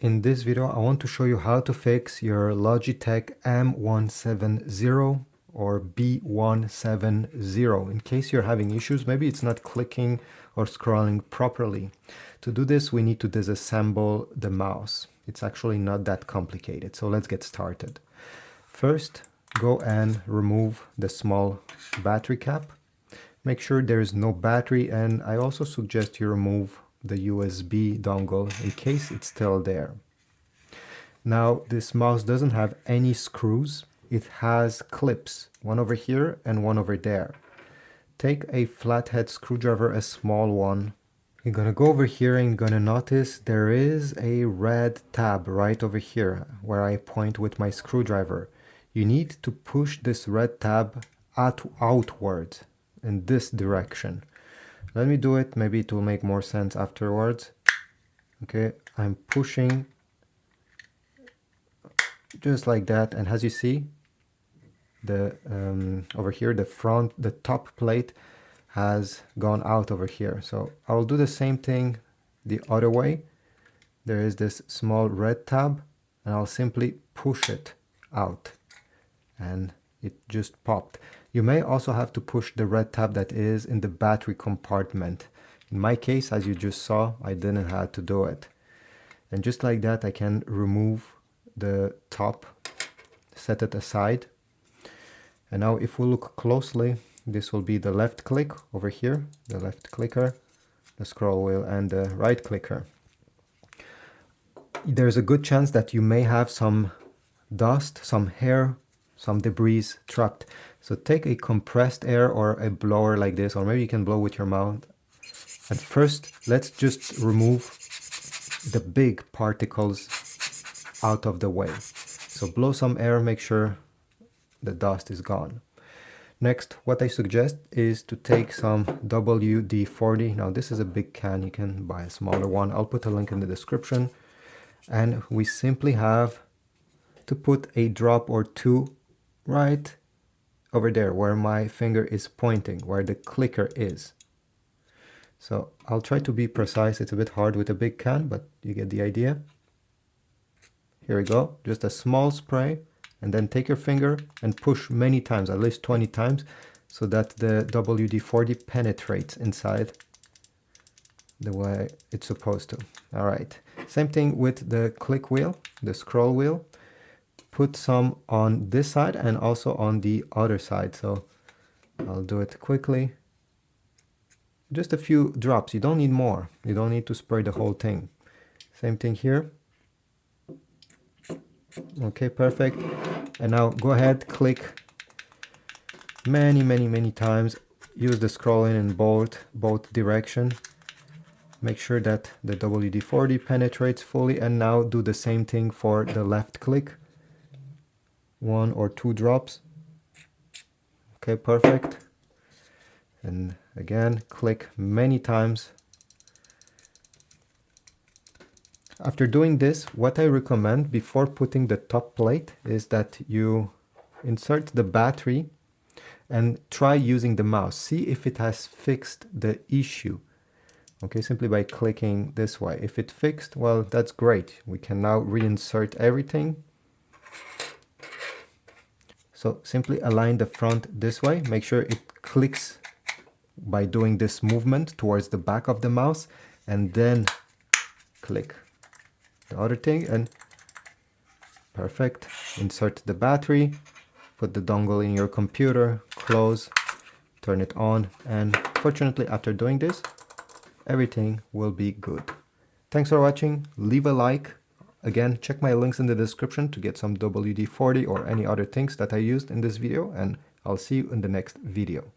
In this video, I want to show you how to fix your Logitech M170 or B170 in case you're having issues. Maybe it's not clicking or scrolling properly. To do this, we need to disassemble the mouse. It's actually not that complicated, so let's get started. First, go and remove the small battery cap. Make sure there is no battery, and I also suggest you remove the USB dongle in case it's still there. Now this mouse doesn't have any screws, it has clips, one over here and one over there. Take a flathead screwdriver, a small one. You're gonna go over here and you're gonna notice there is a red tab right over here where I point with my screwdriver. You need to push this red tab outward in this direction. Let me do it, maybe it will make more sense afterwards. Okay, I'm pushing just like that, and as you see, the over here, the top plate has gone out over here. So I'll do the same thing the other way. There is this small red tab, and I'll simply push it out, and it just popped. You may also have to push the red tab that is in the battery compartment. In my case, as you just saw, I didn't have to do it. And just like that, I can remove the top, set it aside. And now if we look closely, this will be the left click over here, the left clicker, the scroll wheel, and the right clicker. There's a good chance that you may have some dust, some hair, some debris trapped. So take a compressed air or a blower like this, or maybe you can blow with your mouth. And first, let's just remove the big particles out of the way. So blow some air, make sure the dust is gone. Next, what I suggest is to take some WD-40. Now this is a big can, you can buy a smaller one. I'll put a link in the description. And we simply have to put a drop or two right over there where my finger is pointing, where the clicker is. So I'll try to be precise. It's a bit hard with a big can, but you get the idea. Here we go, just a small spray, and then take your finger and push many times, at least 20 times, so that the WD-40 penetrates inside the way it's supposed to. All right, same thing with the click wheel, the scroll wheel. Put some on this side and also on the other side. So I'll do it quickly. Just a few drops. You don't need more. You don't need to spray the whole thing. Same thing here. Okay, perfect. And now go ahead, click many times. Use the scrolling in both directions. Make sure that the WD-40 penetrates fully, and now do the same thing for the left click. 1 or 2 drops. Okay, perfect. And again, click many times. After doing this, what I recommend before putting the top plate is that you insert the battery and try using the mouse. See if it has fixed the issue. Okay, simply by clicking this way. If it fixed, well, that's great. We can now reinsert everything. So simply align the front this way. Make sure it clicks by doing this movement towards the back of the mouse, and then click the other thing, and perfect. Insert the battery, put the dongle in your computer, close, turn it on, and fortunately after doing this, everything will be good. Thanks for watching. Leave a like. Again, check my links in the description to get some WD-40 or any other things that I used in this video, and I'll see you in the next video.